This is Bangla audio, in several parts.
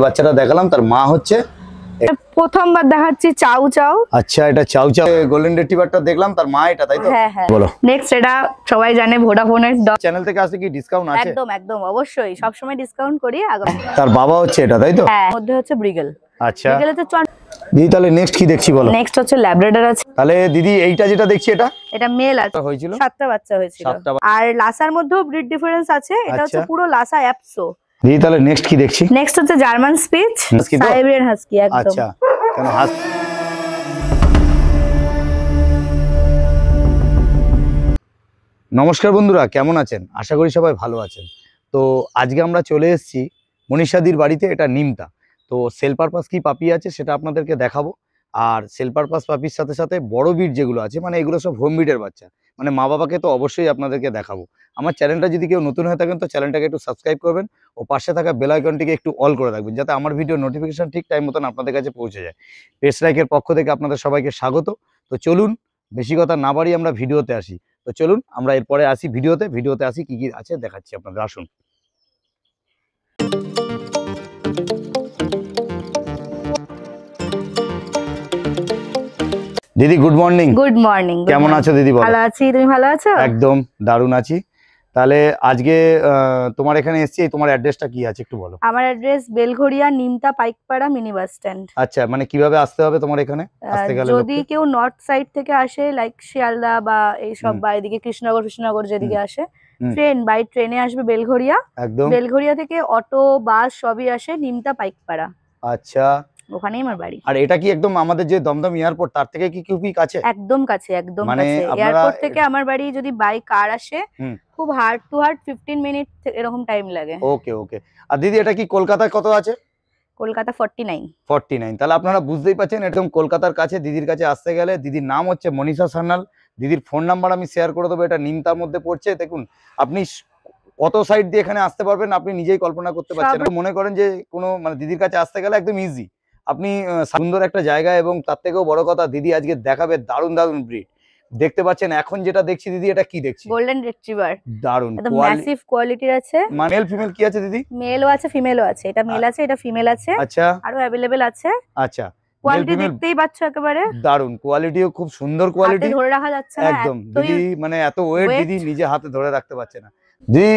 বাচ্চাটা দেখালাম তার মা হচ্ছে প্রথমবার দেখাচ্ছি চাউ চাউ। আচ্ছা, এটা চাউ চাউ গোল্ডেন রিট্রিভারটা দেখলাম তার মা এটা, তাই তো? হ্যাঁ হ্যাঁ। বলো। নেক্সট এটা সবাই জানে ভোডাফোনের চ্যানেল থেকে আসলে কি ডিসকাউন্ট আছে? একদম একদম অবশ্যই সব সময় ডিসকাউন্ট করি। তার বাবা হচ্ছে এটা, তাই তো? হ্যাঁ, মধ্যে হচ্ছে ব্রিগেল। আচ্ছা ব্রিগেল হচ্ছে দিদি, তাহলে নেক্সট কি দেখছি বলো? নেক্সট হচ্ছে ল্যাব্রাডর আছে। তাহলে দিদি এইটা যেটা দেখছি এটা মেল আছে, হয়েছিল 7টা বাচ্চা হয়েছিল। আর লাসার মধ্যেও ব্রিড ডিফারেন্স আছে, এটা হচ্ছে পুরো লাসা অ্যাপসো। দিদি তাহলে নেক্সট কি দেখছি? নেক্সট হচ্ছে জার্মান স্পিচ সাইবেরিয়ান হাস্কি। একদম। আচ্ছা, কেন নমস্কার বন্ধুরা, কেমন আছেন? আশা করি সবাই ভালো আছেন। তো আজকে আমরা চলে এসেছি মনীষাদির বাড়িতে। এটা নিমতা। তো সেল পারপাস কি পাপি আছে সেটা আপনাদেরকে দেখাবো। আর সেল পারপাস পাপির সাথে সাথে বড় বিট যেগুলো আছে, মানে এগুলো সব হোম বিটের বাচ্চা, মানে মা বাবাকে তো অবশ্যই আপনাদেরকে দেখাবো। আমার চ্যানেলটা যদি কেউ নতুন হয়ে থাকেন তো চ্যানেলটাকে একটু সাবস্ক্রাইব করবেন ও পাশে থাকা বেল আইকনটিকে একটু অল করে রাখবেন, যাতে আমার ভিডিও নোটিফিকেশন ঠিক টাইম মতন আপনাদের কাছে পৌঁছে যায়। পেস লাইকের পক্ষ থেকে আপনাদের সবাইকে স্বাগত। তো চলুন বেশি কথা না বাড়িয়ে আমরা ভিডিওতে আসি। তো চলুন আমরা এরপরে আসি ভিডিওতে আসি কি কি আছে দেখাচ্ছি আপনাদের। আসুন। দিদি গুড মর্নিং। Good morning. কেমন আছো দিদি? ভালো আছি, তুমি ভালো আছো? একদম দারুণ আছি। তাহলে আজকে তোমার এখানে এসেছি, তোমার অ্যাড্রেসটা কি আছে একটু বলো। আমার address Belgharia Nimta Paikpara mini bus stand. আচ্ছা, মানে কিভাবে আসতে হবে তোমার এখানে আসতে গেলে? যদি কেউ নর্থ সাইড থেকে আসে, লাইক শিয়ালদা বা এই সব বা এদিকে কৃষ্ণনগর যেদিকে আসে, বাই ট্রেনে আসবে বেলঘড়িয়া। একদম বেলঘড়িয়া থেকে অটো বাস সবই আসে নিমতা পাইকপাড়া। আচ্ছা, ওখানেই আমার বাড়ি। আর এটা কি একদম আমাদের যে দমদম এয়ারপোর্ট তার থেকে কি খুবই কাছে? একদম কাছে, একদম মানে কাছে। এয়ারপোর্ট থেকে আমার বাড়ি যদি বাই কার আসে খুব হার্ড টু হার্ড 15 মিনিট এরকম টাইম লাগে। ওকে ওকে। আর দিদি এটা কি কলকাতায় কত আছে? কলকাতা 49। তাহলে আপনারা বুঝতেই পারছেন একদম কলকাতার কাছে। দিদির কাছে আসতে গেলে, দিদির নাম হচ্ছে মনীষা সান্যাল। দিদির ফোন নাম্বার আমি শেয়ার করে দেবো, এটা নিমতার মধ্যে পড়ছে। দেখুন আপনি কত সাইড দিয়ে এখানে আসতে পারবেন আপনি নিজেই কল্পনা করতে পারছেন। মনে করেন যে কোনো মানে দিদির কাছে আসতে গেলে একদম ইজি, আপনি সুন্দর একটা জায়গা। এবং তার থেকেও বড় কথা, দিদি আজকে দেখাবে দারুণ দারুণ ব্রিড। দেখতে পাচ্ছেন এখন যেটা দেখছি দিদি, এটা কি দেখছি? Golden retriever. দারুণ একদম ম্যাসিভ কোয়ালিটির আছে। মেল ফিমেল কি আছে দিদি? মেলও আছে ফিমেলও আছে। এটা মেল আছে, এটা ফিমেল আছে। আচ্ছা, আরো अवेलेबल আছে। আচ্ছা, কোয়ালিটি দেখতেই পাচ্ছ একেবারে দারুণ। কোয়ালিটিও খুব সুন্দর কোয়ালিটি, হাতে ধরে রাখা যাচ্ছে না একদম। দিদি মানে এত ওয়েট দিদি নিজে হাতে ধরে রাখতে পারছে না। দিদি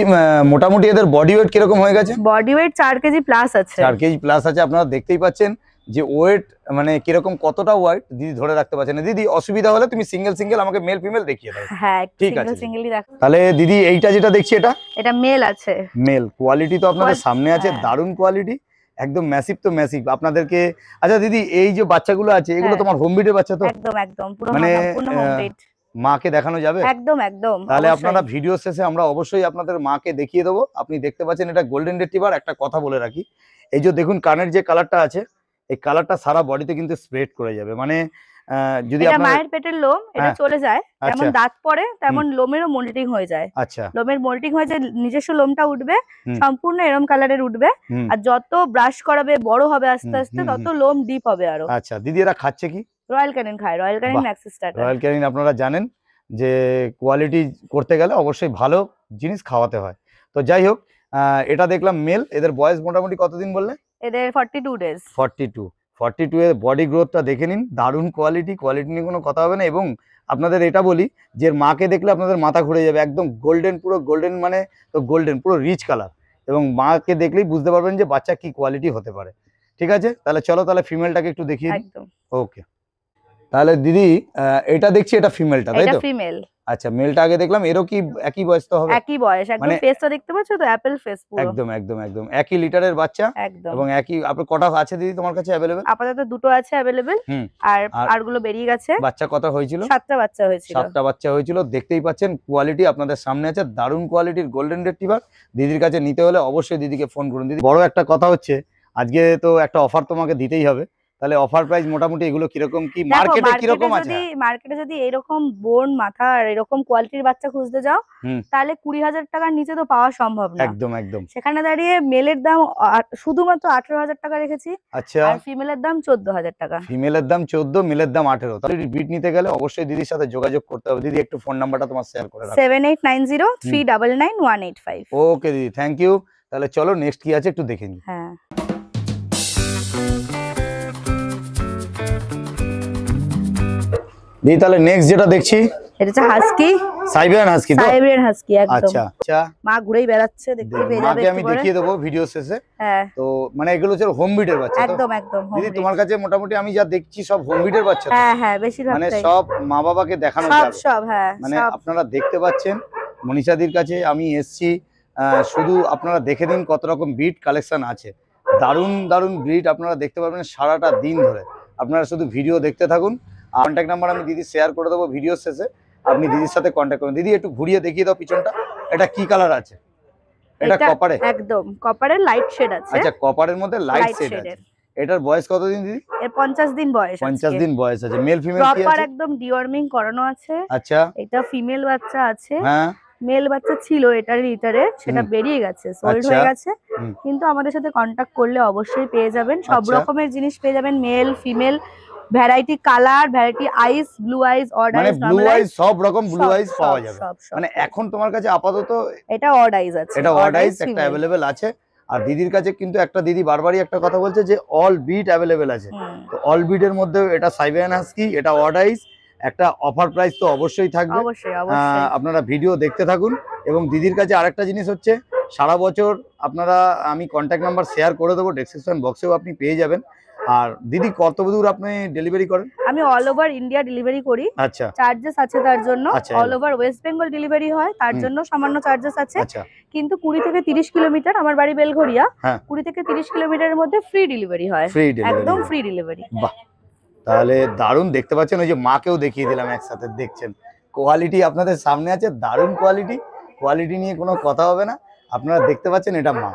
মোটামুটি এদের বডি ওয়েট কিরকম হয়ে গেছে? বডি ওয়েট 4 কেজি প্লাস আছে। 4 কেজি প্লাস আছে। আপনারা দেখতেই পাচ্ছেন যে ওয়েট মানে কিরকম, কতটা ওয়েট দিদি ধরে রাখতে পারছে না। দিদি অসুবিধা হলে তুমি সিঙ্গেল আমাকে মেল ফিমেল দেখিয়ে দাও। হ্যাঁ ঠিক আছে, সিঙ্গেলই রাখ। তাহলে দিদি এইটা যেটা দেখছি এটা মেল আছে। মেল কোয়ালিটি তো আপনাদের সামনে আছে, দারুণ কোয়ালিটি, একদম ম্যাসিভ তো ম্যাসিভ আপনাদেরকে। আচ্ছা দিদি, এই যে বাচ্চাগুলো আছে এগুলো তোমার হোম ব্রিডের বাচ্চা তো? একদম একদম পুরো মানে হোম ব্রিড। মাকে দেখানো যাবে? একদম একদম। তাহলে আপনারা ভিডিও শেষে আমরা অবশ্যই আপনাদের মাকে দেখিয়ে দেবো। আপনি দেখতে পাচ্ছেন এটা গোল্ডেন রিট্রিভার। একটা কথা বলে রাখি, এই যে দেখুন কানের যে কালারটা আছে, এই কালারটা সারা বডিতে কিন্তু স্প্রেড করে যাবে। মানে যদি আপনার মায়ের পেটের লোম এটা চলে যায়, যেমন দাঁত পড়ে তেমন লোমেরও মোল্টিং হয়ে যায়। আচ্ছা, লোমের মোল্টিং হয়ে যায়, নিজস্ব লোমটা উঠবে, সম্পূর্ণ এরকম কালারের উঠবে। আর যত ব্রাশ করাবে বড় হবে আস্তে আস্তে, তত লোম ডিপ হবে আরো। আচ্ছা দিদি, এরা খাচ্ছে কি? রয়্যাল ক্যানিন খায়, royal Canin max starter. Royal Canin আপনারা জানেন যে কোয়ালিটি করতে গেলে অবশ্যই ভালো জিনিস খাওয়াতে হয়। তো যাই হোক, এটা দেখলাম মেল। এদের বয়স মোটামুটি কতদিন বললে? এদের 42 ডেজ। 42 এর বডি গ্রোথটা দেখে নিন, দারুণ কোয়ালিটি নিয়ে কোনো কথা হবে না। এবং আপনাদের এটা বলি যে মাকে দেখলে আপনাদের মাথা ঘুরে যাবে, একদম গোল্ডেন, পুরো গোল্ডেন, মানে তো গোল্ডেন পুরো রিচ কালার। এবং মাকে দেখলেই বুঝতে পারবেন যে বাচ্চা কি কোয়ালিটি হতে পারে। ঠিক আছে, তাহলে চলো তাহলে ফিমেলটাকে একটু দেখিয়ে দিই। একদম ওকে। তাহলে দিদি এটা দেখছি এটা ফিমেলটা, তাই তো? এটা ফিমেল। আচ্ছা, মেলটা আগে দেখলাম। এরও কি একই বয়স তো হবে? একই বয়স, একদম ফেসটা দেখতে পাচ্ছ তো, অ্যাপল ফেস পুরো। একদম একদম একদম একই লিটারের বাচ্চা এবং একই। আপনার কটা আছে দিদি তোমার কাছে अवेलेबल? আপাতত দুটো আছে अवेलेबल, আর আরগুলো বেরিয়ে গেছে। বাচ্চা কত হয়েছিল? 7টা বাচ্চা হয়েছিল। 7টা বাচ্চা হয়েছিল। দেখতেই পাচ্ছেন কোয়ালিটি আপনাদের সামনে আছে, দারুণ কোয়ালিটির গোল্ডেন রিট্রিভার। দিদির কাছে নিতে হলে অবশ্যই দিদিকে ফোন করুন। দিদি বড় একটা কথা হচ্ছে, আজকে তো একটা অফার তোমাকে দিতেই হবে। তাহলে অফার প্রাইস মোটামুটি এগুলো কিরকম কি মার্কেটে কিরকম আছে? মার্কেটে যদি এরকম বোন মাথা আর এরকম কোয়ালিটির বাচ্চা খুঁজতে যাও, তাহলে 20,000 টাকার নিচে তো পাওয়া সম্ভব না। একদম একদম। সেখানে দাঁড়িয়ে মেলের দাম শুধুমাত্র 18,000 টাকা রেখেছি। আচ্ছা, আর ফিমেলের দাম 14,000 টাকা। ফিমেলের দাম 14, মেলের দাম 18। তাহলে ব্রিড নিতে গেলে অবশ্যই দিদির সাথে যোগাযোগ করতে হবে। দিদি একটু ফোন নাম্বারটা তোমার শেয়ার করে রাখো। 7890399185। ওকে দিদি, থ্যাংক ইউ। তাহলে চলো নেক্সট কি আছে একটু দেখে নিই। হ্যাঁ, দিদি তাহলে নেক্সট যেটা দেখছি এটা হচ্ছে হাস্কি, সাইবেরিয়ান হাস্কি তো? সাইবেরিয়ান হাস্কি একদম। আচ্ছা আচ্ছা, মা ঘুরেই বেড়াচ্ছে, দেখতে পেয়ে যাবে মাকে আমি একটু পরে। দেখিয়ে দেবো ভিডিও শেষে। হ্যাঁ তো মানে এগুলো হচ্ছে হোম ব্রিডের বাচ্চা তো? একদম একদম দিদি তোমার কাছে মোটামুটি আমি যা দেখছি সব হোম ব্রিডের বাচ্চা তো? হ্যাঁ হ্যাঁ বেশিরভাগ মানে সব মা বাবাকে দেখানো সব যাবে? সব হ্যাঁ মানে সব। আপনারা দেখতে পাচ্ছেন মনীষাদির কাছে আমি এসছি, শুধু আপনারা দেখে দিন কত রকম ব্রিড কালেকশন আছে। দারুণ দারুণ ব্রিড আপনারা দেখতে পারবেন সারাটা দিন ধরে। আপনারা শুধু ভিডিও দেখতে থাকুন। কন্ট্যাক্ট নাম্বার আমি দিদি শেয়ার করে দেবো ভিডিও শেষে, আপনি দিদির সাথে কন্ট্যাক্ট করুন। দিদি একটু ঘুরিয়ে দেখিয়ে দাও পিছনটা, এটা কি কালার আছে? এটা কপারে? একদম কপারের লাইট শেড আছে। আচ্ছা কপারের মধ্যে লাইট শেড আছে। এটার বয়স কতদিন দিদি? এর 50 দিন বয়স আছে। 50 দিন বয়স আছে। মেল ফিমেল কি আছে? প্রপার একদম ডিওয়ার্মিং করানো আছে। আচ্ছা এটা ফিমেল বাচ্চা আছে। হ্যাঁ মেল বাচ্চা ছিল এটার ভিতরে, সেটা বেরিয়ে গেছে, সোল্ড হয়ে গেছে। কিন্তু আমাদের সাথে কন্টাক্ট করলে অবশ্যই পেয়ে যাবেন, সব রকমের জিনিস পেয়ে যাবেন, male female, variety colour, variety eyes, blue eyes, odd eyes, blue eyes, সব রকম ব্লু আইস পাওয়া যাবে। মানে এখন তোমার কাছে আপাতত এটা অড আইস আছে, এটা অড আইস একটা अवेलेबल আছে। আর দিদির কাছে কিন্তু একটা দিদি বারবারই একটা কথা বলছে যে অল বিট अवेलेबल আছে। তো অল বিট এর মধ্যে এটা সাইবেরিয়ান হাস্কি, এটা অড আইস, একটা অফার প্রাইস তো অবশ্যই থাকবে। অবশ্যই অবশ্যই আপনারা ভিডিও দেখতে থাকুন। এবং দিদির কাছে আরেকটা জিনিস হচ্ছে সারা বছর আপনারা, আমি কন্ট্যাক্ট নাম্বার শেয়ার করে দেবো ডেসক্রিপশন বক্সেও, আপনি পেয়ে যাবেন। আর দিদি কত দূর আপনি ডেলিভারি করেন? আমি অল ওভার ইন্ডিয়া ডেলিভারি করি। আচ্ছা চার্জেস আছে তার জন্য। All over West Bengal delivery হয়, তার জন্য সামান্য চার্জেস আছে। কিন্তু 20 থেকে 30 কিলোমিটার, আমার বাড়ি বেলঘরিয়া, 20 থেকে 30 কিলোমিটারের মধ্যে ফ্রি ডেলিভারি হয়, একদম ফ্রি ডেলিভারি। বাহ, তাহলে দারুণ। দেখতে পাচ্ছেন ওই যে মাকেও দেখিয়ে দিলাম একসাথে, দেখছেন কোয়ালিটি আপনাদের সামনে আছে, দারুণ কোয়ালিটি। কোয়ালিটি নিয়ে কোনো কথা হবে না। আপনারা দেখতে পাচ্ছেন এটা মা,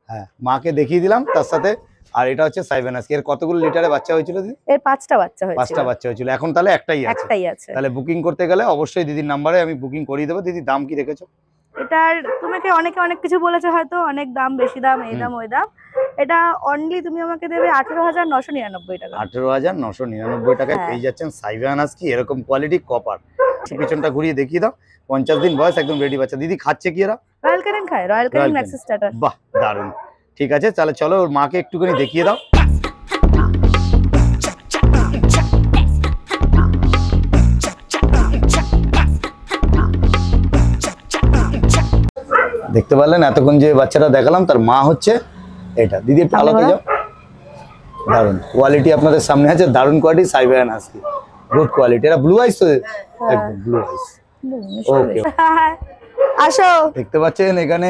হ্যাঁ মাকে দেখিয়ে দিলাম তার সাথে। আর এটা হচ্ছে সাইবেরিয়ান হাস্কি। এর কতগুলো লিটারে বাচ্চা হয়েছিল দিদি? এর 5টা বাচ্চা হয়েছিল। 5টা বাচ্চা হয়েছিল, এখন তাহলে একটাই আছে। তাহলে বুকিং করতে গেলে অবশ্যই দিদির নাম্বারে আমি বুকিং করিয়ে দেবো। দিদি দাম কি রেখেছো এটার? তোমাকে অনেকে অনেক কিছু বলেছে, হয়তো অনেক দাম, বেশি দাম, এই দাম ওই দাম। এটা অনলি তুমি আমাকে দেবে 18,999 টাকা। 18,999 টাকায় পেয়ে যাচ্ছেন সাইবেরিয়ান হাস্কি, এরকম কোয়ালিটি কপার। পিছনটা ঘুরিয়ে দেখিয়ে দাও। 50 দিন বয়স, একদম রেডি বাচ্চা। দিদি খাচ্ছে কি এরা? রয়্যাল ক্যানিন খায়, রয়্যাল ক্যানিন ম্যাক্সিস স্টার্টার। বাহ দারুণ, ঠিক আছে তাহলে চলো ওর মাকে একটুখানি দেখিয়ে দাও। দেখতে পারলেন এতক্ষণ যে বাচ্চাটা দেখালাম তার মা হচ্ছে এটা। দিদি একটু আলাদা যাও। দারুণ কোয়ালিটি আপনাদের সামনে আছে, দারুণ quality Siberian husky, good quality. এটা ব্লু আইস তো? একদম ব্লু আইস। ওকে আসো, দেখতে পাচ্ছেন এখানে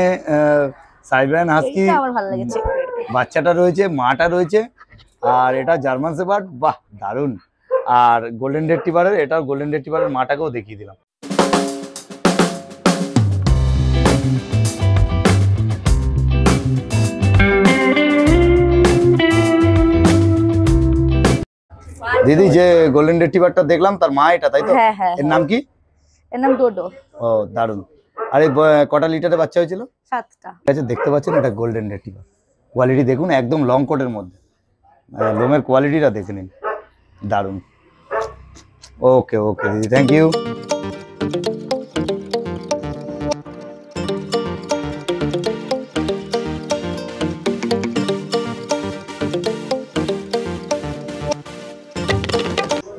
সাইবেরিয়ান হাস্কি আমার ভালো লেগেছে। বাচ্চাটা রয়েছে, মাটা রয়েছে, আর এটা জার্মান শেপার্ড। বাহ দারুণ। আর গোল্ডেন রেট্রিভারের, এটাও গোল্ডেন রেট্রিভারের মাটাকেও দেখিয়ে দিলাম। দিদি যে গোল্ডেন রেট্রিভারটা দেখলাম তার মা এটা, তাই তো? হ্যাঁ হ্যাঁ। এর নাম কি? এর নাম ডোডো। ও দারুণ। আরে কটা লিটারে বাচ্চা হয়েছিল? 7টা। আচ্ছা দেখতে পাচ্ছেন এটা গোল্ডেন রেট্রিভার। কোয়ালিটি দেখুন, একদম লং কোটের মধ্যে, লোমের কোয়ালিটিটা দেখে নিন, দারুণ। ওকে ওকে দিদি, থ্যাংক ইউ।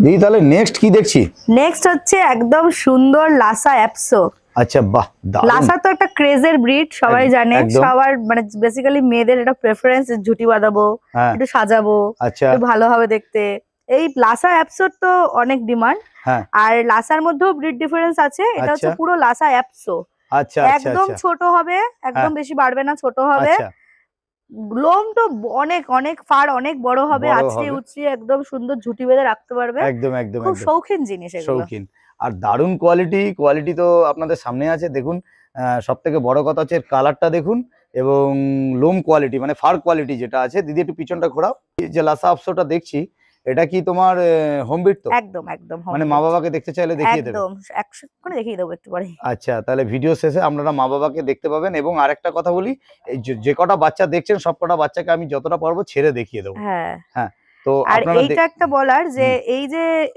দিদি তাহলে নেক্সট কি দেখছি? নেক্সট হচ্ছে একদম সুন্দর লাসা অ্যাপসো। আচ্ছা বাহ, লাসা তো একটা ক্রেজের ব্রিড, সবাই জানে, সবার মানে বেসিক্যালি মেয়েদের এটা প্রেফারেন্স, ঝুটি বাঁধাবো, একটু সাজাবো, একটু ভালো হবে দেখতে। এই লাসা অ্যাপসোর তো অনেক ডিমান্ড। আর লাসার মধ্যেও ব্রিড ডিফারেন্স আছে। এটা হচ্ছে পুরো লাসা অ্যাপসো। আচ্ছা একদম ছোট হবে, একদম বেশি বাড়বে না, ছোট হবে। লোম তো অনেক অনেক ফার অনেক বড় হবে, আছড়ে উছড়ে একদম সুন্দর ঝুটি বেঁধে রাখতে পারবে। একদম একদম খুব শৌখিন জিনিস এগুলো। শৌখিন আর দারুণ কোয়ালিটি। কোয়ালিটি তো আপনাদের সামনে আছে, দেখুন। সব থেকে বড় কথা হচ্ছে কালারটা দেখুন, এবং লোম কোয়ালিটি মানে ফার কোয়ালিটি যেটা আছে। দিদি একটু পিছনটা ঘোরাও। যে লাসা অ্যাপসোটা দেখছি, এটা কি তোমার হোম ব্রিড তো? একদম একদম, মানে মা বাবাকে দেখতে চাইলে দেখিয়ে দেবে? একদম 100 করে দেখিয়ে দেবো একটু পরে। আচ্ছা তাহলে ভিডিও শেষে আপনারা মা বাবাকে দেখতে পাবেন। এবং আরেকটা কথা বলি, এই যে কটা বাচ্চা দেখছেন সব কটা বাচ্চাকে আমি যতটা পারবো ছেড়ে দেখিয়ে দেবো। হ্যাঁ হ্যাঁ। তো আর এইটা একটা বলার যে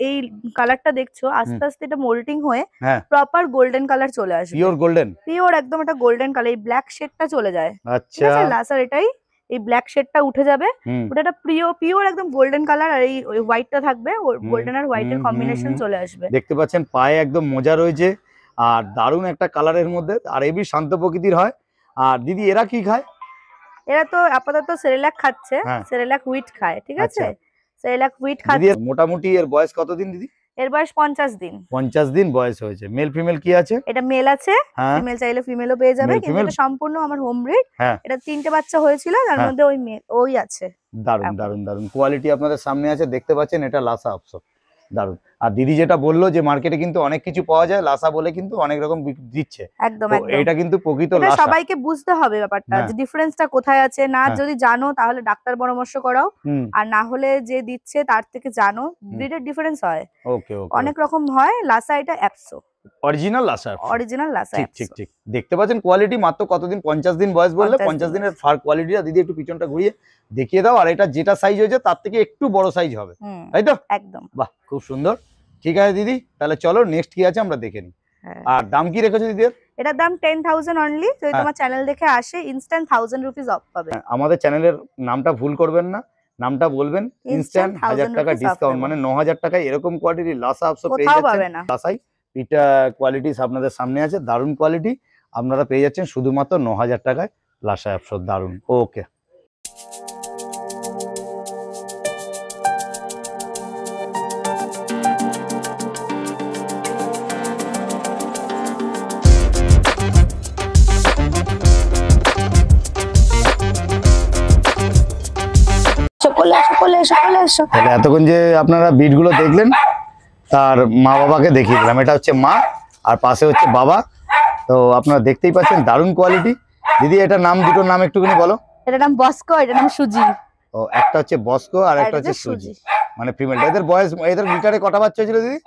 এই কালারটা দেখছো, আস্তে আস্তে এটা মোল্টিং হয়ে প্রপার গোল্ডেন কালার চলে আসবে। পিওর গোল্ডেন, পিওর একদম এটা গোল্ডেন কালার, এই ব্ল্যাক শেডটা চলে যায়। আচ্ছা লাসার এটাই এই ব্ল্যাক শেডটা উঠে যাবে, ওটা একটা পিওর একদম গোল্ডেন কালার, আর এই হোয়াইটটা থাকবে, গোল্ডেন আর হোয়াইটের কম্বিনেশন চলে আসবে। দেখতে পাচ্ছেন পায়ে একদম মোজা রয়েছে, আর দারুণ একটা কালারের মধ্যে, আর এবি শান্ত প্রকৃতির হয়। আর দিদি এরা কি খায়? এরা তো আপাতত সেরেলাক খাচ্ছে, সেরেলাক হুইট খায়, ঠিক আছে, সেরেলাক হুইট খাচ্ছে। মোটামুটি এর বয়স কতদিন দিদি? এর বয়স 50 দিন। 50 দিন বয়স হয়েছে। মেল ফিমেল কি আছে? এটা মেল আছে, ফিমেল চাইলে ফিমেলও পেয়ে যাবে, কিন্তু এটা সম্পূর্ণ আমার হোম ব্রিড। এটা 3টে বাচ্চা হয়েছিল, তার মধ্যে ওই আছে। দারুন দারুন দারুন কোয়ালিটি আপনাদের সামনে আছে, দেখতে পাচ্ছেন এটা লাসা অপশন, দারুন। আর দিদি যেটা বললো যে মার্কেটে কিন্তু অনেক কিছু পাওয়া যায়, লাসা বলে কিন্তু অনেক রকম দিচ্ছে, একদম একদম। এটা কিন্তু প্রকৃত এটা লাসা। সবাইকে বুঝতে হবে ব্যাপারটা, যে ডিফারেন্সটা কোথায় আছে। না যদি জানো তাহলে ডাক্তার পরামর্শ করাও, আর না হলে যে দিচ্ছে তার থেকে জানো। ব্রিডের ডিফারেন্স হয়, ওকে ওকে, অনেক রকম হয়। লাসা এটা অ্যাপসো, অরিজিনাল লাসা, অরিজিনাল লাসা। ঠিক ঠিক ঠিক। দেখতে পাচ্ছেন কোয়ালিটি, মাত্র কতদিন? 50 দিন বয়স বললে, 50 দিনের ফার কোয়ালিটিটা দিদি একটু পিছনটা ঘুরিয়ে দেখিয়ে দাও। আর এটা যেটা সাইজ হয়েছে তার থেকে একটু বড় সাইজ হবে, তাই তো? একদম। বাহ, খুব সুন্দর। ঠিক আছে দিদি, তাহলে চলো নেক্সট কি আছে আমরা দেখে নিই। আর দাম কি রেখেছো দিদি? এটার দাম 10,000 অনলি। যদি তোমার চ্যানেল দেখে আসে ইনস্ট্যান্ট 1000 রুপিস অফ পাবে। আমাদের চ্যানেলের নামটা ভুল করবেন না, নামটা বলবেন ইনস্ট্যান্ট 1000 টাকা ডিসকাউন্ট, মানে 9000 টাকায় এরকম কোয়ালিটি লাসা আপসো পেয়ে যাচ্ছেন। লাসাই এটা কোয়ালিটি আপনাদের সামনে আছে, দারুণ কোয়ালিটি আপনারা পেয়ে যাচ্ছেন শুধুমাত্র 9000 টাকায় লাসা আপসো, দারুণ। ওকে, তাহলে এতক্ষণ যে আপনারা বিট গুলো দেখলেন তার মা বাবাকে দেখিয়ে দিলাম। এটা হচ্ছে মা আর পাশে হচ্ছে বাবা, তো আপনারা দেখতেই পাচ্ছেন দারুণ কোয়ালিটি। দিদি এটা নাম, দুটো নাম একটুখানি বলো। এটার নাম বস্কো, এটার নাম সুজি। ও, একটা হচ্ছে বস্কো আর একটা হচ্ছে সুজি, মানে ফিমেল। এদের বয়স, এদের লিটারে কটা বাচ্চা হয়েছিল দিদি?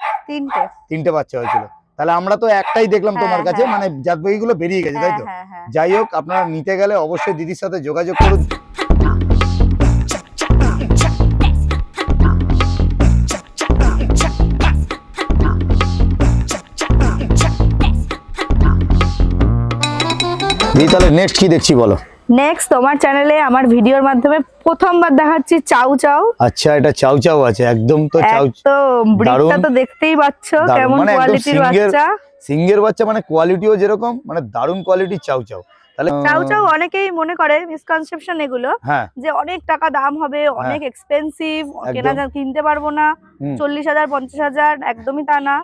3টে বাচ্চা হয়েছিল। তাহলে আমরা তো একটাই দেখলাম তোমার কাছে, মানে জাতগুলো বেরিয়ে গেছে, তাই তো? যাই হোক, আপনারা নিতে গেলে অবশ্যই দিদির সাথে যোগাযোগ করুন। তাহলে নেক্সট কি দেখছি বলো? নেক্সট তোমার চ্যানেলে আমার ভিডিওর মাধ্যমে প্রথমবার দেখাচ্ছি চাউ চাউ। আচ্ছা, এটা চাউ চাউ আছে একদম, তো চাউ তো ব্রিডটা তো দেখতেই পাচ্ছো কেমন কোয়ালিটির বাচ্চা, সিঙ্গের বাচ্চা, মানে কোয়ালিটিও যেরকম, মানে দারুণ কোয়ালিটি চাউ চাউ। তাহলে চাউ চাউ অনেকেই মনে করে মিসকনসেপশন এগুলো, যে অনেক টাকা দাম হবে, অনেক এক্সপেন্সিভ, কিনতে পারবো না, 40,000 50,000, একদমই তা না।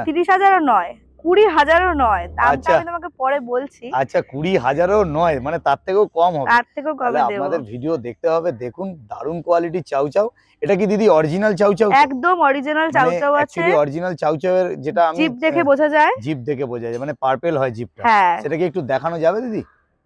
30,000ও নয়, 20,000ও নয়, দামটা আমি তোমাকে পরে বলছি। আচ্ছা, 20,000ও নয়, মানে তার থেকেও কম হবে? তার থেকেও কমে দেব। আপনাদের ভিডিও দেখতে হবে, দেখুন দারুণ কোয়ালিটি চাউ চাউ। এটা কি দিদি অরিজিনাল চাউ চাউ? একদম অরিজিনাল চাউ চাউ আছে। অ্যাকচুয়ালি অরিজিনাল চাউ চাউ এর যেটা আমি জিপ দেখে বোঝা যায়, জিপ দেখে বোঝা যায়, মানে পার্পল হয় জিপটা, সেটা কি একটু দেখানো যাবে দিদি?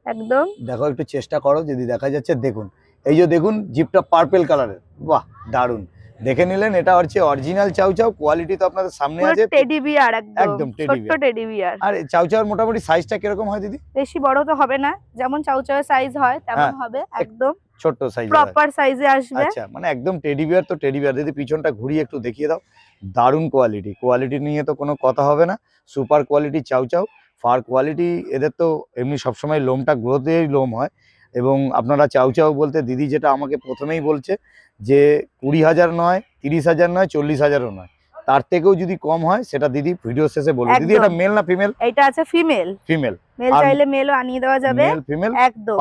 একদম দেখো, একটু চেষ্টা করো, যদি দেখা যাচ্ছে দেখুন। এই যে দেখুন, জিপটা পার্পল কালারের, বাহ দারুণ। দেখে নিলেন, এটা হচ্ছে অরিজিনাল চাউ চাউ। কোয়ালিটি তো আপনাদের সামনে আছে, টেডি বিয়ার, একদম ছোট্ট টেডি বিয়ার। আর চাউ চাউর মোটামুটি সাইজটা কিরকম হয় দিদি? বেশি বড় তো হবে না, যেমন চাউ চাউয়ের সাইজ হয় তেমন হবে, একদম ছোট সাইজ, প্রপার সাইজে আসবে। আচ্ছা, মানে একদম টেডি বিয়ার। তো টেডি বিয়ার দিদি পিছনটা ঘুরিয়ে একটু দেখিয়ে দাও, দারুণ কোয়ালিটি। কোয়ালিটি নিয়ে তো কোনো কথা হবে না, সুপার কোয়ালিটি চাউ চাউ। ফার কোয়ালিটি এদের তো এমনি সবসময় লোমটা গ্রোথের লোম হয়, এবং আপনারা চাউ চাউ বলতে দিদি যেটা আমাকে প্রথমেই বলছে যে 20,000 নয়, 30,000 নয়, 40,000ও নয়, তার থেকেও যদি কম হয় সেটা দিদি ভিডিও শেষে বলবে। দিদি এটা মেল না ফিমেল? এটা আছে ফিমেল। ফিমেল, মেল চাইলে মেলও আনিয়ে দেওয়া যাবে, মেল ফিমেল একদম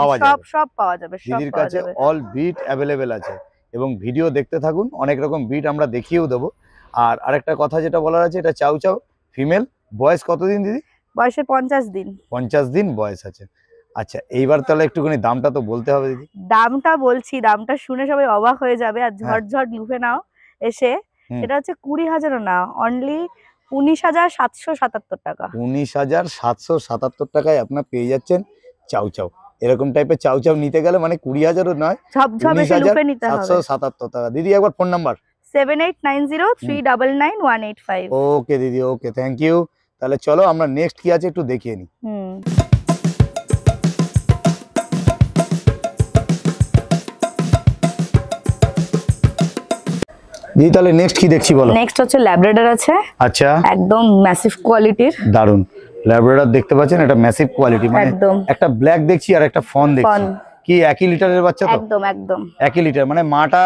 সব পাওয়া যাবে। দিদির কাছে অল বিট অ্যাভেলেবেল আছে, এবং ভিডিও দেখতে থাকুন, অনেক রকম বিট আমরা দেখিয়েও দেবো। আর আরেকটা কথা যেটা বলার আছে, এটা চাউ চাউ ফিমেল, বয়স কতদিন দিদি? বয়সে 50 দিন। 50 দিন বয়স আছে। আচ্ছা, এইবার তাহলে একটুখানি দামটা তো বলতে হবে দিদি। দামটা বলছি, দামটা শুনে সবাই অবাক হয়ে যাবে, আর ঝটঝট লিখে নাও এসে। এটা হচ্ছে 20,000ও না, অনলি 19,777 টাকা। 19,777 টাকায় আপনার পেয়ে যাচ্ছেন চাউ চাউ। এরকম টাইপের চাউ চাউ নিতে গেলে মানে 20,000ও নয়, 19,777 টাকা। দিদি একবার ফোন নাম্বার? 7890399185। ওকে দিদি, ওকে, থ্যাংক ইউ। তাহলে চলো আমরা নেক্সট কি আছে একটু দেখিয়ে নিই। দিদি তাহলে নেক্সট কি দেখছি বলো? নেক্সট হচ্ছে ল্যাব্রাডর আছে। আচ্ছা, একদম ম্যাসিভ কোয়ালিটির, দারুন ল্যাব্রাডর দেখতে পাচ্ছেন, এটা ম্যাসিভ কোয়ালিটি, মানে একটা ব্ল্যাক দেখছি আর একটা ফন দেখছি। কি একই লিটারের বাচ্চা তো? একদম একদম একই লিটার, মানে মাটা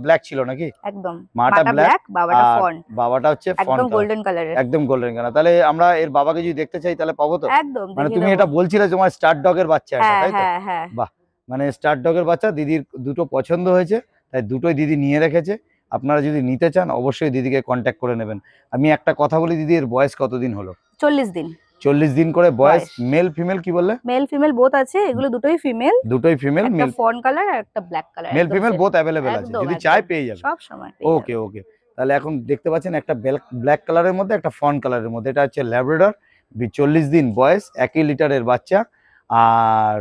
ব্ল্যাক ছিল নাকি? একদম মাটা ব্ল্যাক, বাবাটা ফন, বাবাটা হচ্ছে ফন, একদম গোল্ডেন কালারের, একদম গোল্ডেন কালার। তাহলে আমরা এর বাবাকে যদি দেখতে চাই তাহলে পাবো তো? একদম। মানে তুমি এটা বলছিলে তোমার স্টার ডগের বাচ্চা এটা, তাই তো? হ্যাঁ হ্যাঁ। বাহ, মানে স্টার ডগের বাচ্চা দিদির দুটো পছন্দ হয়েছে, তাই দুটোই দিদি নিয়ে রেখেছে। আপনারা যদি নিতে চান অবশ্যই দিদিকে কন্ট্যাক্ট করে নেবেন। আমি একটা কথা বলি দিদি, এর বয়স কতদিন হলো? 40 দিন। 40 দিন করে বয়স। মেল ফিমেল কি বললে? মেল ফিমেল বোথ আছে, এগুলো দুটোই ফিমেল। দুটোই ফিমেল, একটা ফন কালার আর একটা black colour. Male female both available আছে, যদি চাই পেয়ে যাবে সব সময়। ওকে ওকে। তাহলে এখন দেখতে পাচ্ছেন একটা ব্ল্যাক কালারের মধ্যে একটা ফন কালারের মধ্যে, এটা হচ্ছে ল্যাব্রাডর, 40 দিন বয়স, 1 লিটারের বাচ্চা। আর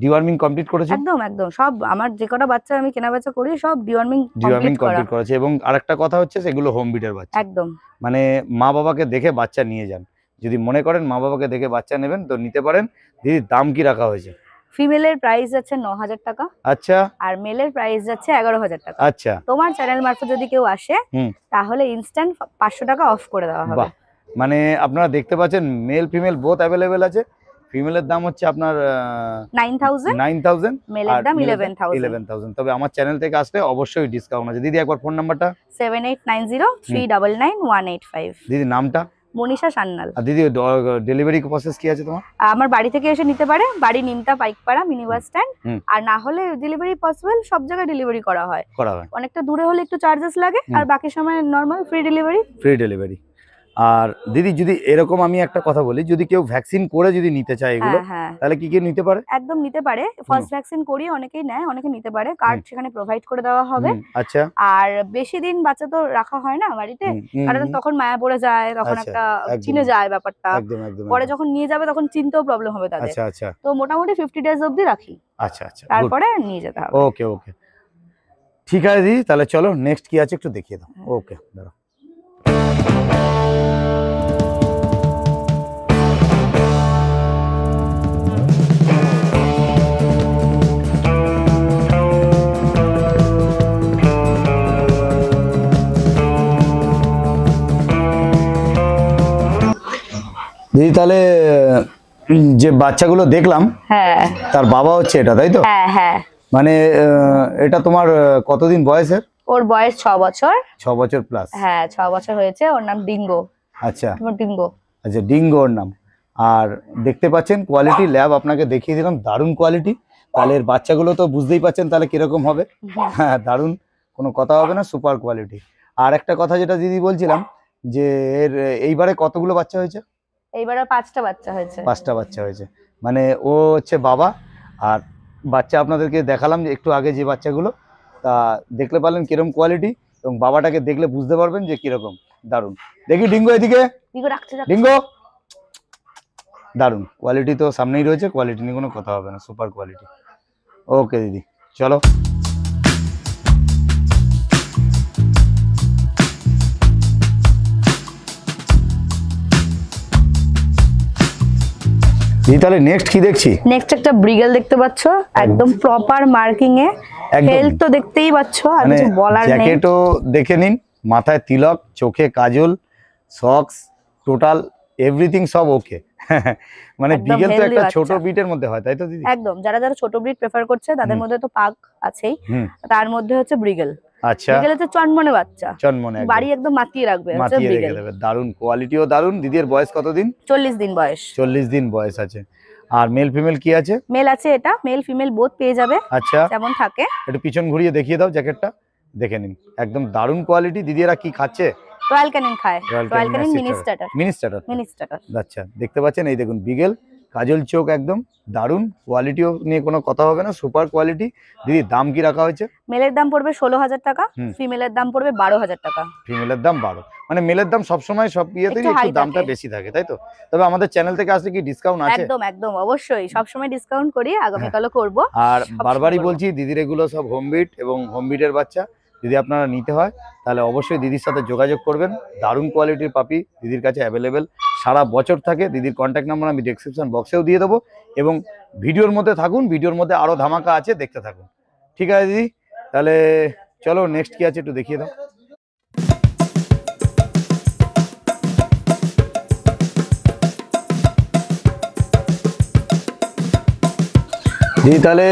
ডিওয়ার্মিং কমপ্লিট করেছে একদম একদম। সব আমার যে কটা বাচ্চা আমি কেনা বেচা করি সব ডিওয়ার্মিং কমপ্লিট করেছে। এবং আরেকটা কথা হচ্ছে সেগুলো হোম বিটের বাচ্চা। একদম, মানে মা বাবাকে দেখে বাচ্চা নিয়ে যান, যদি মনে করেন মা বাবাকে দেখে বাচ্চা নেবেন তো নিতে পারেন। দিদি দাম কি রাখা হয়েছে? ফিমেলের প্রাইস যাচ্ছে 9000 টাকা। আচ্ছা। আর মেলের প্রাইস যাচ্ছে 11000 টাকা। আচ্ছা। তোমার চ্যানেল মারফত যদি কেউ আসে তাহলে ইনস্ট্যান্ট 500 টাকা অফ করে দেওয়া হবে। বাহ, মানে আপনারা দেখতে পাচ্ছেন মেল ফিমেল বোথ अवेलेबल আছে। ফিমেলের দাম হচ্ছে আপনার 9000, মেলের দাম 11000। তবে আমার চ্যানেল থেকে আসলে অবশ্যই ডিসকাউন্ট আছে। দিদি একবার ফোন নাম্বারটা? 7890390185। দিদি নামটা? মনীষা সান্যাল। আর দিদি ডেলিভারি প্রসেস কি আছে তোমার? আমার বাড়ি থেকে এসে নিতে পারে, বাড়ি Nimta Paikpara mini bus stand. আর না হলে ডেলিভারি পসিবল, সব জায়গায় ডেলিভারি করা হয়। অনেকটা দূরে হলে একটু চার্জেস লাগে, আর বাকি সময় নরমাল ফ্রি ডেলিভারি। আর দিদি যদি এরকম আমি একটা কথা বলি, যদি কেউ ভ্যাকসিন করে যদি নিতে চায় এগুলো তাহলে কি কি নিতে পারে? একদম নিতে পারে। ফার্স্ট ভ্যাকসিন করিয়ে অনেকেই নেয়, অনেকে নিতে পারে। কার্ড সেখানে প্রোভাইড করে দেওয়া হবে। আচ্ছা। আর বেশি দিন বাচ্চা তো রাখা হয় না বাড়িতে, কারণ তখন মায়া পড়ে যায়, তখন একটা চিনে যায় ব্যাপারটা। পরে যখন নিয়ে যাবে তখন চিনতেও প্রবলেম হবে তাদের। তো মোটামুটি 50 ডেজ অবধি রাখি। আচ্ছা, তারপরে নিয়ে যেতে হবে। ওকে ওকে, ঠিক আছে দিদি, তাহলে চলো নেক্সট কি আছে একটু দেখিয়ে দাও। ওকে, দাঁড়াও। দিদি তাহলে যে বাচ্চাগুলো দেখলাম তার বাবা হচ্ছে এটা, তাই তো? হ্যাঁ। মানে এটা তোমার কতদিন বয়সের? ওর বয়স 6 বছর। 6 বছর প্লাস? হ্যাঁ, 6 বছর হয়েছে। ওর নাম ডিঙ্গো। আচ্ছা, ডিঙ্গো। আচ্ছা, ডিঙ্গো ওর নাম। আর দেখতে পাচ্ছেন কোয়ালিটি, ল্যাব আপনাকে দেখিয়ে দিলাম, দারুণ কোয়ালিটি। তাহলে এর বাচ্চাগুলো তো বুঝতেই পাচ্ছেন তাহলে কিরকম হবে। হ্যাঁ, দারুণ, কোনো কথা হবে না, সুপার কোয়ালিটি। আর একটা কথা যেটা দিদি বলছিলাম যে এর এইবারে কতগুলো বাচ্চা হয়েছে? এইবারে 5টা বাচ্চা হয়েছে। 5টা বাচ্চা হয়েছে, মানে ও হচ্ছে বাবা। আর বাচ্চা আপনাদেরকে দেখালাম যে একটু আগে যে বাচ্চাগুলো, তা দেখলে পারলেন কিরকম কোয়ালিটি, এবং বাবাটাকে দেখলে বুঝতে পারবেন যে কিরকম। দারুণ। দেখি ডিঙ্গো, এদিকে ডিঙ্গো। দারুণ কোয়ালিটি তো সামনেই রয়েছে, কোয়ালিটি নিয়ে কোনো কথা হবে না, সুপার কোয়ালিটি। ওকে দিদি, চলো। দিদি তাহলে নেক্সট কি দেখছি? নেক্সট একটা ব্রিগেল দেখতে পাচ্ছ, একদম প্রপার মার্কিং এ। হেলথ তো দেখতেই পাচ্ছ, আর কিছু বলার নেই। জ্যাকেটও দেখে নিন, মাথায় তিলক, চোখে কাজল, সক্স, টোটাল এভরিথিং সব ওকে। মানে ব্রিগেল তো একটা ছোট ব্রিডের মধ্যে হয়, তাই তো দিদি? একদম, যারা যারা ছোট ব্রিড প্রেফার করছে তাদের মধ্যে তো পাগ আছেই, তার মধ্যে হচ্ছে ব্রিগেল। আচ্ছা, ব্রিগেল হচ্ছে চনমনে বাচ্চা, চনমনে বাড়ি একদম মাতিয়ে রাখবে, মাতিয়ে রেখে দেবে। দারুণ কোয়ালিটিও দারুণ। দিদির বয়স কতদিন? 40 দিন বয়স। 40 দিন বয়স আছে। আর মেল ফিমেল কি আছে? মেল আছে, এটা মেল ফিমেল বোথ পেয়ে যাবে। আচ্ছা, যেমন থাকে। একটু পিছন ঘুরিয়ে দেখিয়ে দাও, জ্যাকেটটা দেখে নিন, একদম দারুণ কোয়ালিটি। দিদি এরা কি খাচ্ছে? রয়্যাল ক্যানিন খায়, রয়্যাল ক্যানিন মিনি স্টার্টার। আচ্ছা, দেখতে পাচ্ছেন, এই দেখুন বিগেল, কাজল চোখ, একদম দারুণ কোয়ালিটিও নিয়ে কোনো কথা হবে না, সুপার কোয়ালিটি। দিদি দাম কি রাখা হয়েছে? মেলের দাম পড়বে 16000 টাকা, ফিমেলের দাম পড়বে 12000 টাকা। ফিমেলের দাম 12, মানে মেলের দাম সবসময় সব ইয়েতেই একটু দামটা বেশি থাকে, তাই তো? তবে আমাদের চ্যানেল থেকে আসলে কি ডিসকাউন্ট আছে? একদম একদম, অবশ্যই সবসময় ডিসকাউন্ট করি, আগামীকালও করব। আর বারবারই বলছি, দিদির এগুলো সব হোম বিট এবং হোম বিটের বাচ্চা। যদি আপনারা নিতে হয় তাহলে অবশ্যই দিদির সাথে যোগাযোগ করবেন। দারুণ কোয়ালিটির পাপি দিদির কাছে অ্যাভেলেবেল, সারা বছর থাকে। দিদির কন্ট্যাক্ট নাম্বার আমি ডেসক্রিপশন বক্সেও দিয়ে দেবো, এবং ভিডিওর মধ্যে থাকুন, ভিডিওর মধ্যে আরও ধামাকা আছে, দেখতে থাকুন। ঠিক আছে দিদি, তাহলে চলো নেক্সট কি আছে একটু দেখিয়ে দাও। দিদি তাহলে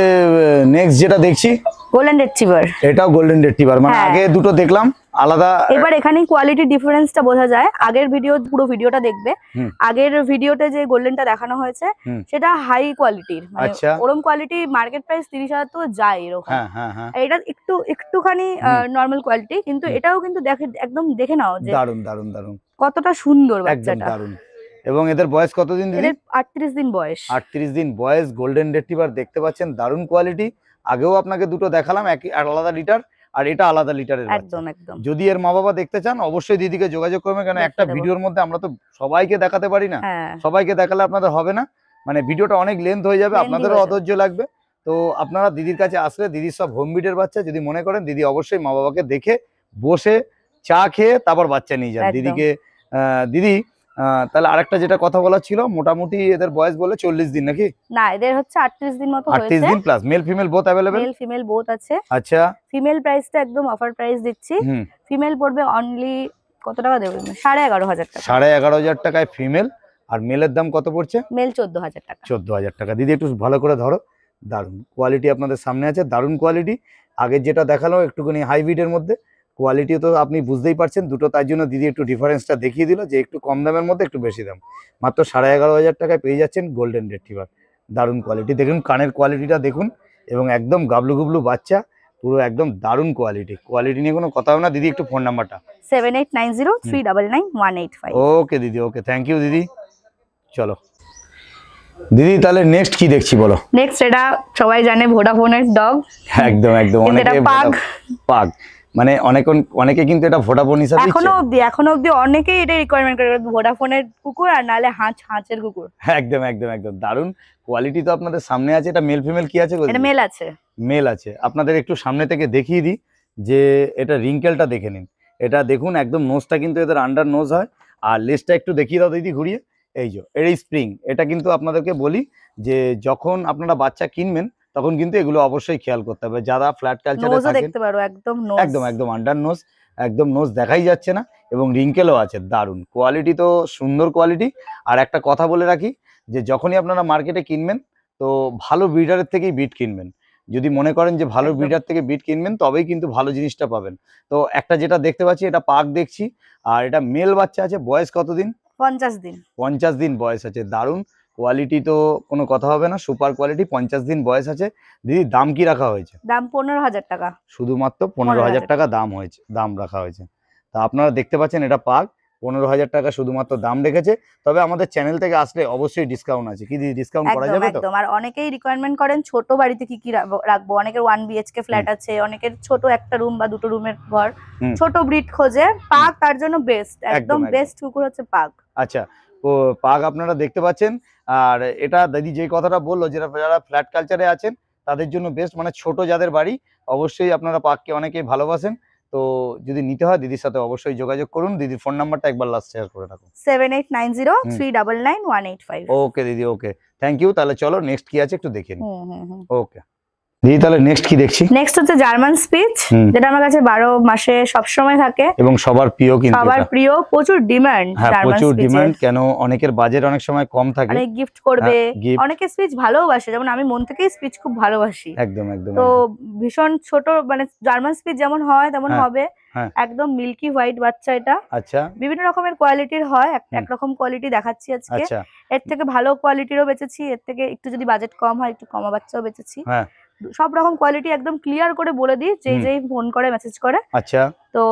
নেক্সট যেটা দেখছি গোল্ডেন রিট্রিভার। এটাও গোল্ডেন রিট্রিভার, মানে হ্যাঁ। আগে দুটো দেখলাম আলাদা। এবার এখানে কোয়ালিটি ডিফারেন্সটা বোঝা যায়। আগের ভিডিও পুরো ভিডিওটা দেখবে, হুম। আগের ভিডিওতে যে গোল্ডেনটা দেখানো হয়েছে হুম। সেটা হাই কোয়ালিটির, মানে আচ্ছা। ওরম কোয়ালিটি মার্কেট প্রাইস 30,000 তো যায় এরকম। হ্যাঁ হ্যাঁ হ্যাঁ, এটা একটুখানি নরমাল কোয়ালিটি, কিন্তু হুম। এটাও কিন্তু একদম দেখে নাও যে দারুন দারুন দারুন, কতটা সুন্দর একদম বাচ্চাটা। দারুন। এবং এদের বয়স কতদিন দিদি? এদের 38 দিন বয়স। 38 দিন বয়স, গোল্ডেন রিট্রিভার দেখতে পাচ্ছেন, দারুন কোয়ালিটি। আগেও আপনাকে দুটো দেখালাম, একই আলাদা লিটার আর এটা আলাদা লিটারের বাচ্চা। একদম একদম। যদি এর মা বাবা দেখতে চান অবশ্যই দিদিকে যোগাযোগ করবেন, কারণ দেখতে একটা দেবো। ভিডিওর মধ্যে আমরা তো সবাইকে দেখাতে পারি না, হ্যাঁ, সবাইকে দেখালে আপনাদের হবে না, মানে ভিডিওটা অনেক লেন্থ হয়ে যাবে, Lengthy আপনাদেরও হয়ে যাবে। অধৈর্য লাগবে। তো আপনারা দিদির কাছে আসলে দিদির সব হোম বিটের বাচ্চা, যদি মনে করেন দিদি অবশ্যই মা বাবাকে দেখে বসে চা খেয়ে তারপর বাচ্চা নিয়ে যান একদম। দিদিকে। দিদি তাহলে আরেকটা যেটা কথা বলা ছিল, মোটামুটি এদের বয়স বলে 40 দিন নাকি? না, এদের হচ্ছে 38 দিন মতো 38 হয়েছে। দিন plus, male female both available? Male female both আছে। আচ্ছা। ফিমেল প্রাইসটা একদম অফার প্রাইস দিচ্ছি। হুম। ফিমেল পড়বে অনলি কত টাকা দেবে? 11,500 টাকা। 11,500 টাকায় ফিমেল। আর মেলের দাম কত পড়ছে? মেল 14,000 টাকা। 14,000 টাকা। দিদি একটু ভালো করে ধরো, দারুন কোয়ালিটি আপনাদের সামনে আছে, দারুন কোয়ালিটি। আগের যেটা দেখালো একটুখানি হাইব্রিডের মধ্যে, কোয়ালিটি তো আপনি বুঝতেই পারছেন দুটো, তার জন্য দিদি একটু ডিফারেন্সটা দেখিয়ে দিল যে একটু কম দামের মধ্যে একটু বেশি দাম। মাত্র 11,500 টাকায় পেয়ে যাচ্ছেন গোল্ডেন রিট্রিভার, দারুন কোয়ালিটি। দেখুন কানের কোয়ালিটিটা দেখুন, এবং একদম গাবলু গুবলু বাচ্চা, পুরো একদম দারুন কোয়ালিটি। কোয়ালিটি নিয়ে কোনো কথা হবে না। দিদি একটু ফোন নাম্বারটা। 7890399185। ওকে দিদি, ওকে, থ্যাংক ইউ দিদি। চলো দিদি তাহলে নেক্সট কি দেখছি বলো। নেক্সট এটা সবাই জানে ভোডাফোনের ডগ। একদম একদম, এটা অনেকে পাগ। পাগ মানে অনেকে কিন্তু এটা ভোডাফোন হিসাবে এখনো অবধি অনেকেই এটা রিকোয়ারমেন্ট করে, ভোডাফোনের কুকুর আর নালে হাঁচের কুকুর। একদম একদম একদম দারুন কোয়ালিটি তো আপনাদের সামনে আছে। এটা মেল ফিমেল কি আছে? এটা মেল আছে। মেল আছে। আপনাদের একটু সামনে থেকে দেখিয়ে দিই যে এটা রিঙ্কেলটা দেখে নিন। এটা দেখুন একদম নোজটা কিন্তু এদের আন্ডার নোজ হয়। আর লেজটা একটু দেখিয়ে দাও দিদি ঘুরিয়ে। এই যে এর স্প্রিং, এটা কিন্তু আপনাদেরকে বলি যে যখন আপনারা বাচ্চা কিনবেন তখন কিন্তু এগুলো অবশ্যই খেয়াল করতে হবে। যারা ফ্ল্যাট কালচারে নোজও থাকেন দেখতে পারো, একদম নোজ। একদম একদম আন্ডার নোজ, একদম নোজ দেখাই যাচ্ছে না, এবং রিঙ্কেলও আছে। দারুন কোয়ালিটি, তো সুন্দর কোয়ালিটি। আর একটা কথা বলে রাখি যে যখনই আপনারা মার্কেটে কিনবেন তো ভালো ব্রিডারের থেকেই বিট কিনবেন। যদি মনে করেন যে ভালো একদম। ব্রিডার থেকে বিট কিনবেন তবেই কিন্তু ভালো জিনিসটা পাবেন। তো একটা যেটা দেখতে পাচ্ছি এটা পাক দেখছি, আর এটা মেল বাচ্চা আছে। বয়স কতদিন? 50 দিন। 50 দিন বয়স আছে। দারুন কোয়ালিটি, তো কোনো কথা হবে না, সুপার কোয়ালিটি। 50 দিন বয়স আছে। দিদি দাম কি রাখা হয়েছে? দাম 15,000 টাকা। শুধুমাত্র 15,000 টাকা দাম রাখা হয়েছে। তা আপনারা দেখতে পাচ্ছেন এটা পাক, 15,000 টাকা শুধুমাত্র দাম রেখেছে। তবে আমাদের চ্যানেল থেকে আসলে অবশ্যই ডিসকাউন্ট আছে। কি দিদি ডিসকাউন্ট করা একদম যাবে তো? একদম। আর অনেকেই রিকোয়ারমেন্ট করেন ছোট বাড়িতে কি কি রাখবো। অনেকের 1 BHK ফ্ল্যাট আছে, অনেকের ছোট একটা রুম বা দুটো রুমের ঘর, হুম। ছোট ব্রিড খোঁজে। পাক তার জন্য বেস্ট, একদম, একদম একদম। বেস্ট কুকুর হচ্ছে পাক। আচ্ছা, তো পাক আপনারা দেখতে পাচ্ছেন। আর এটা দিদি যে কথাটা বললো, যারা ফ্ল্যাট কালচারে আছেন তাদের জন্য বেস্ট, মানে ছোট যাদের বাড়ি, অবশ্যই আপনারা পাককে অনেকেই ভালোবাসেন। তো যদি নিতে হয় দিদির সাথে অবশ্যই যোগাযোগ করুন। দিদির ফোন নাম্বারটা একবার লাস্ট শেয়ার করে রাখুন। 7890399185। ওকে দিদি, ওকে, থ্যাংক ইউ। তাহলে চলো নেক্সট কি আছে একটু দেখে নিই। হুম। ওকে দিদি, তাহলে নেক্সট কি দেখছি? নেক্সট হচ্ছে জার্মান স্পিচ, যেটা আমার কাছে 12 মাসে সব সময় থাকে এবং সবার প্রিয়, কিন্তু সবার প্রিয়, প্রচুর ডিমান্ড। হ্যাঁ প্রচুর ডিমান্ড। কেন অনেকের বাজেট অনেক সময় কম থাকে, অনেক গিফট করবে, gift। অনেকে স্পিচ ভালোবাসে, যেমন আমি মন থেকেই স্পিচ খুব ভালোবাসি। একদম একদম। তো ভীষণ ছোট, মানে জার্মান স্পিচ যেমন হয় তেমন হ্যাঁ, হবে। হ্যাঁ। একদম মিল্কি হোয়াইট বাচ্চা এটা। আচ্ছা। বিভিন্ন রকমের কোয়ালিটির হয়, একরকম কোয়ালিটি দেখাচ্ছি আজকে। আচ্ছা। এর থেকে ভালো কোয়ালিটিরও বেচেছি, এর থেকে একটু যদি বাজেট কম হয় একটু কমা বাচ্চাও বেচেছি। হ্যাঁ। সব রকম কোয়ালিটি একদম ক্লিয়ার করে বলে দিই, যেই ফোন করে মেসেজ করে। আচ্ছা। তো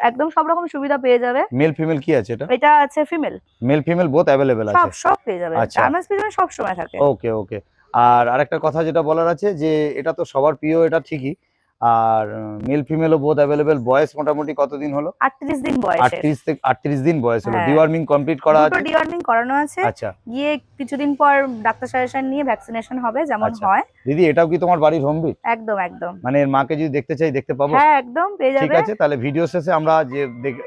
একদম সব রকম সুবিধা পেয়ে যাবে। মেল ফিমেল কি আছে এটা? এটা আছে female. Male female both available আছে। সব পেয়ে যাবে। আচ্ছা। জার্মান স্পিচ সব সময় থাকে। ওকে ওকে। আর আরেকটা কথা যেটা বলার আছে যে এটা তো সবার প্রিয়, এটা ঠিকই। আর মেল ফিমেলও বোথ अवेलेबल। বয়স মোটামুটি কতদিন হলো? 38 দিন বয়সে। 38 দিন বয়স হলো। হ্যাঁ। ডিওয়ার্মিং কমপ্লিট করা আছে? ডিওয়ার্মিং করানো আছে। আচ্ছা। গিয়ে কিছুদিন পর ডাক্তার সাজেশন নিয়ে ভ্যাকসিনেশন হবে যেমন আচ্ছা। হয়। দিদি এটাও কি তোমার বাড়ির হোম বিট? একদম একদম। মানে এর মাকে যদি দেখতে চাই দেখতে পাবো? হ্যাঁ একদম পেয়ে যাবে। ঠিক আছে, তাহলে ভিডিও শেষে আমরা যে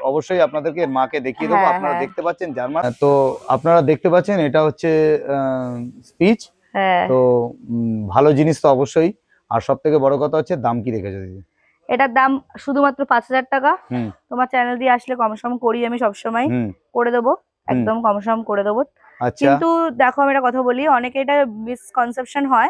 অবশ্যই আপনাদেরকে এর মাকে দেখিয়ে দেবো। হ্যাঁ, আপনারা হ্যাঁ। দেখতে পাচ্ছেন জার্মান। তো আপনারা দেখতে পাচ্ছেন এটা হচ্ছে স্পিচ। হ্যাঁ। তো ভালো জিনিস তো অবশ্যই। আর সব থেকে বড় কথা হচ্ছে দাম কি রেখেছো দিদি? এটার দাম শুধুমাত্র 5,000 টাকা। হুম। তোমার চ্যানেল দিয়ে আসলে কম সম করি আমি সবসময়, করে দেবো। একদম কম সম করে দেবো। আচ্ছা কিন্তু দেখো আমি একটা কথা বলি, অনেকে এটা মিসকনসেপশন হয়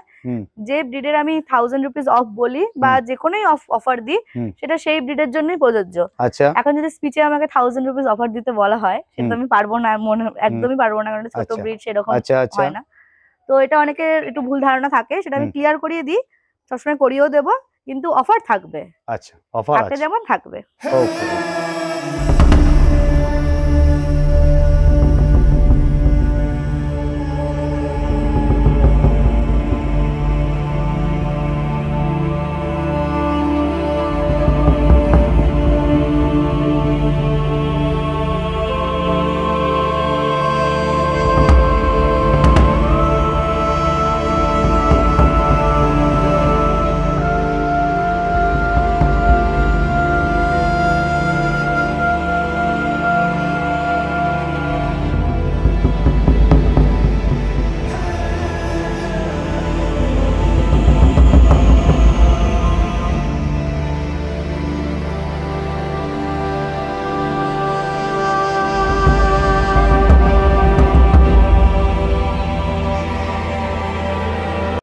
যে ব্রিডের আমি 1000 রুপিস অফ বলি বা যে কোনোই অফার দিই সেটা সেই ব্রিডের জন্যই প্রযোজ্য। আচ্ছা এখন যদি স্পিচে আমাকে 1000 রুপিস অফার দিতে বলা হয় সেটা আমি পারবো না, একদমই পারবো না, কারণ ছোট ব্রিড সেরকম হয় না। তো এটা অনেকের একটু ভুল ধারণা থাকে, সেটা আমি ক্লিয়ার করিয়ে দিই, সবসময় করিয়েও দেবো, কিন্তু অফার থাকবে। আচ্ছা অফার থাকে যেমন থাকবে। ওকে।